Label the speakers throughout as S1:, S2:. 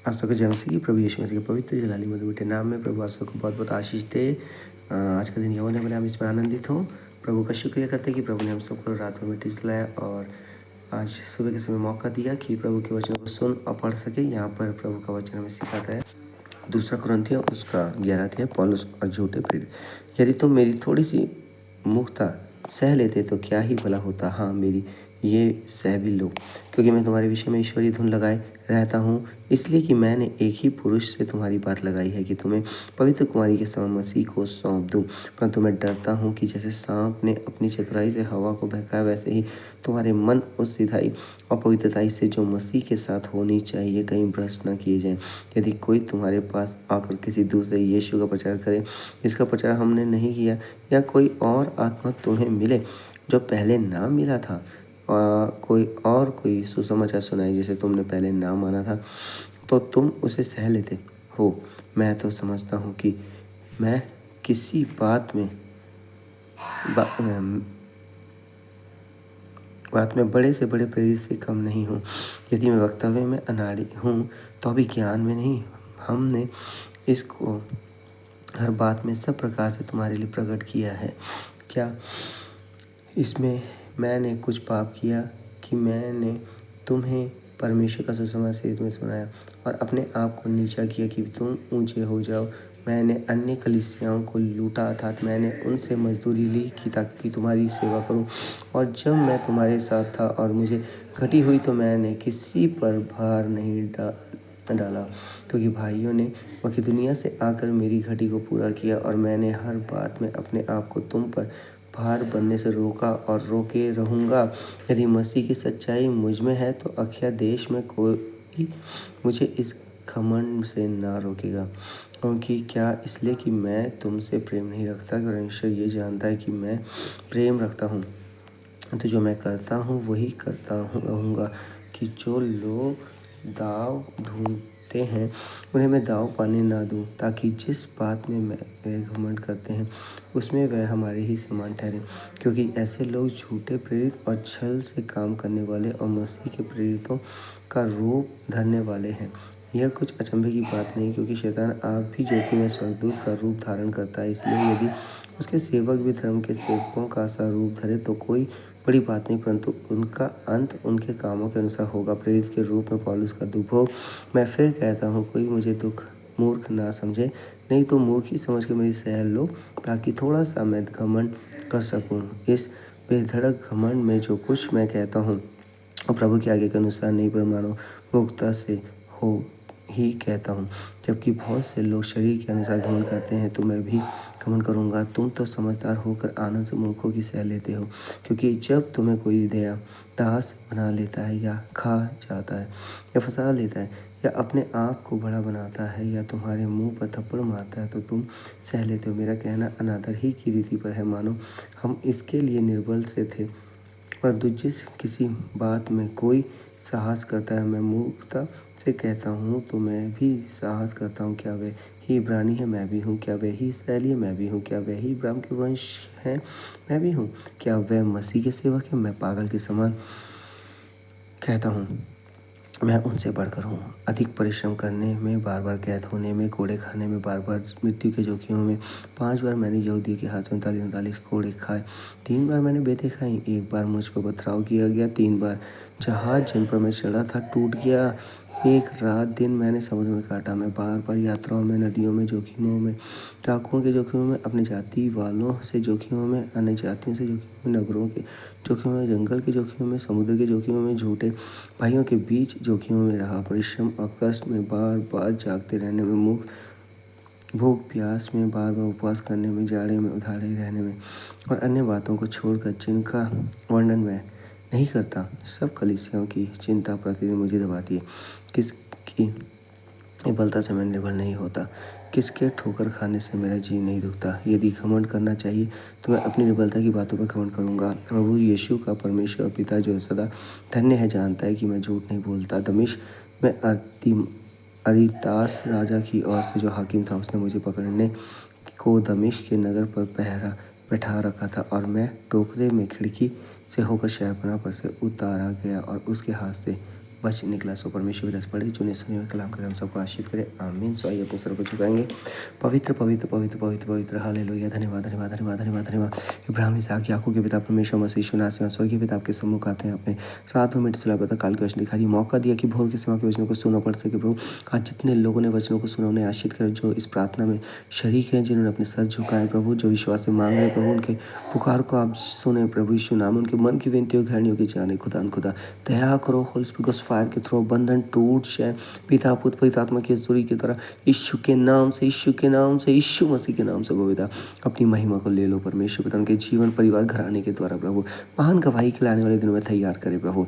S1: आप सबको जय मसीह की। प्रभु यीशु मसीह के पवित्र जलाली मधुर मीठे नाम में प्रभु आप सबको बहुत बहुत आशीष दे। आज का दिन यहोवा ने बनाया, हम इसमें आनंदित हों। प्रभु का शुक्रिया करते हैं कि प्रभु ने हम सबको रात में मीठी जलाया और आज सुबह के समय मौका दिया कि प्रभु के वचन को सुन और पढ़ सके। यहाँ पर प्रभु का वचन हमें सिखाता है 2 कुरिन्थियों उसका 11 अध्याय, पौलुस और झूठे प्रेरित। यदि तुम मेरी थोड़ी सी मुक्ता सह लेते तो क्या ही भला होता। हाँ, मेरी ये सह भी लो, क्योंकि मैं तुम्हारे विषय में ईश्वरीय धुन लगाए रहता हूँ, इसलिए कि मैंने एक ही पुरुष से तुम्हारी बात लगाई है कि तुम्हें पवित्र कुमारी के समान मसीह को सौंप दूँ। परंतु मैं डरता हूँ कि जैसे सांप ने अपनी चतुराई से हवा को बहकाया, वैसे ही तुम्हारे मन उस सिधाई और पवित्रताई से जो मसीह के साथ होनी चाहिए कहीं भ्रष्ट न किए जाएं। यदि कोई तुम्हारे पास आकर किसी दूसरे यीशु का प्रचार करे जिसका प्रचार हमने नहीं किया, या कोई और आत्मा तुम्हें मिले जो पहले ना मिला था, कोई सुसमाचार सुनाए जिसे तुमने पहले ना माना था, तो तुम उसे सह लेते हो। मैं तो समझता हूँ कि मैं किसी बात में बड़े से बड़े प्रेरित से कम नहीं हूँ। यदि मैं वक्तव्य में अनाड़ी हूँ तो अभी ज्ञान में नहीं। हमने इसको हर बात में सब प्रकार से तुम्हारे लिए प्रकट किया है। क्या इसमें मैंने कुछ पाप किया कि मैंने तुम्हें परमेश्वर का सुसमाचार में सुनाया और अपने आप को नीचा किया कि तुम ऊंचे हो जाओ? मैंने अन्य कलीसियाओं को लूटा, अर्थात मैंने उनसे मजदूरी ली कि ताकि तुम्हारी सेवा करूं। और जब मैं तुम्हारे साथ था और मुझे घटी हुई तो मैंने किसी पर भार नहीं डाला, क्योंकि भाइयों ने मकिदुनिया से आकर मेरी घटी को पूरा किया और मैंने हर बात में अपने आप को तुम पर भार बनने से रोका और रोके रहूँगा। यदि मसीह की सच्चाई मुझ में है तो अखया देश में कोई मुझे इस घमंड से ना रोकेगा। क्योंकि क्या इसलिए कि मैं तुमसे प्रेम नहीं रखता? परमेश्वर ये जानता है कि मैं प्रेम रखता हूँ। तो जो मैं करता हूँ वही करता रहूँगा, कि जो लोग दाव ढूंढते हैं उन्हें मैं दाव पाने ना दूँ, ताकि जिस बात में वे घमंड करते हैं उसमें वह हमारे ही समान ठहरे। क्योंकि ऐसे लोग झूठे प्रेरित और छल से काम करने वाले और मसीह के प्रेरितों का रूप धरने वाले हैं। यह कुछ अचंभे की बात नहीं, क्योंकि शैतान आप भी ज्योति में स्वर्गदूत का रूप धारण करता है। इसलिए यदि उसके सेवक भी धर्म के सेवकों का सा रूप धरे तो कोई बड़ी बात नहीं, परंतु उनका अंत उनके कामों के अनुसार होगा। प्रेरित के रूप में पौलुस का दुख हो। मैं फिर कहता हूँ, कोई मुझे दुख मूर्ख ना समझे, नहीं तो मूर्ख ही समझ के मेरी सह लो, ताकि थोड़ा सा मैं घमंड कर सकूँ। इस बेधड़क घमंड में जो कुछ मैं कहता हूँ और प्रभु के आगे के अनुसार नहीं, पर मानो मुक्ता से हो ही कहता हूँ। जबकि बहुत से लोग शरीर के अनुसार घमंड करते हैं, तो मैं भी घमंड करूँगा। तुम तो समझदार होकर आनंद से मूर्खों की सह लेते हो, क्योंकि जब तुम्हें कोई दया दास बना लेता है, या खा जाता है, या फंसा लेता है, या अपने आप को बड़ा बनाता है, या तुम्हारे मुंह पर थप्पड़ मारता है, तो तुम सह लेते हो। मेरा कहना अनादर ही की रीति पर है, मानो हम इसके लिए निर्बल से थे। परंतु जिस किसी बात में कोई साहस करता है, मैं मूर्खता से कहता हूँ, तो मैं भी साहस करता हूँ। क्या वह ही इब्रानी है? मैं भी हूँ। क्या वह ही इसराइली है? मैं भी हूँ। क्या वह ही इब्राहिम के वंश है? मैं भी हूँ। क्या वह मसीह के सेवक है? मैं पागल के समान कहता हूँ, मैं उनसे बढ़कर हूँ। अधिक परिश्रम करने में, बार बार कैद होने में, कोड़े खाने में, बार बार मृत्यु के जोखिमों में। 5 बार मैंने यहूदियों के हाथ से 39 कोड़े खाए। 3 बार मैंने बेतें खाई। 1 बार मुझ पर पथराव किया गया। 3 बार जहाज जिन पर मैं चढ़ा था टूट गया। 1 रात दिन मैंने समुद्र में काटा। मैं बार बार यात्राओं में, नदियों में, जोखिमों में, डाकुओं के जोखिमों में, अपने जाति वालों से जोखिमों में, अन्य जातियों से जोखिमों में, नगरों के जोखिमों में, जंगल के जोखिमों में, समुद्र के जोखिमों में, झूठे भाइयों के बीच जोखिमों में रहा। परिश्रम और कष्ट में, बार बार जागते रहने में, भूख प्यास में, बार बार उपवास करने में, जाड़े में उधाड़े रहने में, और अन्य बातों को छोड़कर जिनका वर्णन मैं नहीं करता। सब कलीसियाओं की चिंता प्रतिदिन मुझे दबाती है। किसकी निर्बलता से मैं निर्बल नहीं होता? किसके ठोकर खाने से मेरा जी नहीं दुखता? यदि घमंड करना चाहिए तो मैं अपनी निर्बलता की बातों पर घमंड करूँगा। प्रभु यीशु का परमेश्वर और पिता जो सदा धन्य है जानता है कि मैं झूठ नहीं बोलता। दमिश्क में अरितास राजा की ओर से जो हाकिम था, उसने मुझे पकड़ने को दमिश्क के नगर पर पहरा बैठा रखा था, और मैं टोकरे में खिड़की से होकर शहरपनाह पर से उतारा गया और उसके हाथ से वचन निकला सो परमेश्वर पिता से पढ़े चुने सुने हुए कलाम कर हम सबको आशीष करे आमीन। सो आइए अपने सर को झुकाएंगे। पवित्र पवित्र पवित्र पवित्र पवित्र हालेलुया। धन्यवाद धन्यवाद धन्यवाद धन्यवाद धन्यवाद। इब्राहिम इसहाक याकूब के पिता परमेश्वर मसीह यीशु नासरी स्वर्गीय पिता आपके सम्मुख आते हैं। अपने रात में मिट चला पता काल के वचन दिखाई मौका दिया कि भोर के समय के वचनों को सुना पड़ सके प्रभु। आज जितने लोगों ने वचनों को सुना उन्हें आशीष कर, जो इस प्रार्थना में शरीक हैं, जिन्होंने अपने सर झुकाए प्रभु, जो विश्वास से मांग रहे प्रभु, उनके पुकार को आप सुने प्रभु यीशु नाम। उनके मन की विनतियों घृणियों की जाने खुदा खुदा दया करो। होली स्पिरिट फायर के थ्रू बंधन टूट जाए पिता पुत्र पवित्र आत्मा की हजूरी की तरह यीशु के नाम से, यीशु के नाम से, यीशु मसीह के नाम से पिता अपनी महिमा को ले लो परमेश्वर पिता। उनके जीवन परिवार घराने के द्वारा प्रभु महान गवाही के लाने वाले दिनों में तैयार करे प्रभु,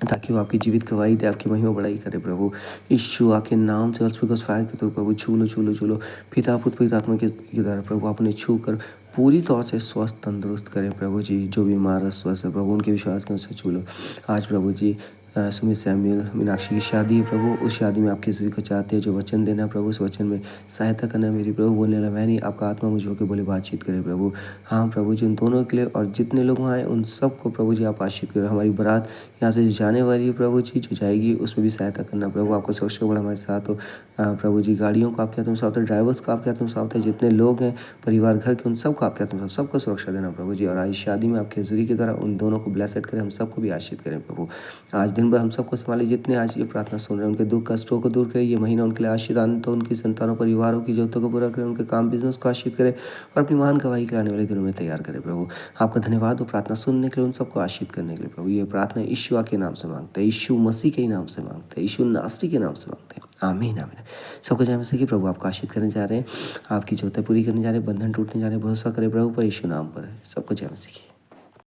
S1: ताकि वो आपकी जीवित गवाही दे, आपकी महिमा बढ़ाई करे प्रभु यीशु आके नाम से। और फायर के थ्रू प्रभु छू लो छू लो छू लो पिता पुत्र पवित्र आत्मा के द्वारा प्रभु अपने छू कर पूरी तौर से स्वस्थ तंदुरुस्त करें प्रभु जी। जो बीमार है स्वस्थ है प्रभु, उनके विश्वास के अनुसार छू लो आज प्रभु जी। सुमित सैमुअल मीनाक्षी की शादी है प्रभु, उस शादी में आप किसी को चाहते हैं जो वचन देना प्रभु, उस वचन में सहायता करना मेरी प्रभु। बोलने वाला मैं नहीं, आपका आत्मा मुझ होकर बोले बातचीत करे प्रभु। हाँ प्रभु जी, उन दोनों के लिए और जितने लोग वहाँ आए उन सबको प्रभु जी आप आशीष करें। हमारी बारात यहाँ से जाने वाली है प्रभु जी, जो जाएगी उसमें भी सहायता करना प्रभु। आपका सुरक्षा बड़ा हमारे साथ हो प्रभु जी। गाड़ियों को आपके हाथ में साथ है, ड्राइवर्स का आपके हाथ में साथ है, जितने लोग हैं परिवार घर के उन सबको आपके हाथ में साथ, सबको सुरक्षा देना प्रभु जी। और आज शादी में आपकी हजूरी की तरह उन दोनों को ब्लेसेड करें, हम सबको भी आशीष करें प्रभु। आज दिन भर हम सबको संभाले, जितने आज ये प्रार्थना सुन रहे हैं उनके दुख कष्टों को दूर करें। ये महीना उनके लिए आशीष आनंद हो, उनकी संतानों परिवारों की जरूरतों को पूरा करें, उनके काम बिजनेस को आशीष करें और अपनी महान गवाही के आने वाले दिनों में तैयार करें प्रभु। आपका धन्यवाद हो प्रार्थना सुनने के लिए, उन सबको आशीष करने के लिए प्रभु। ये प्रार्थना यीशु के नाम से मांगते हैं, यीशु मसीह के नाम से मांगते हैं, यीशु नासरी के नाम से मांगते हैं आमीन आमीन। सबको जय मसीह की। प्रभु आपको आशीष करने जा रहे हैं, आपकी जरूरतें पूरी करने जा रहे हैं, बंधन टूटने जा रहे हैं। भरोसा करें प्रभु पर, यीशु नाम पर है। सबको जय मसीह की।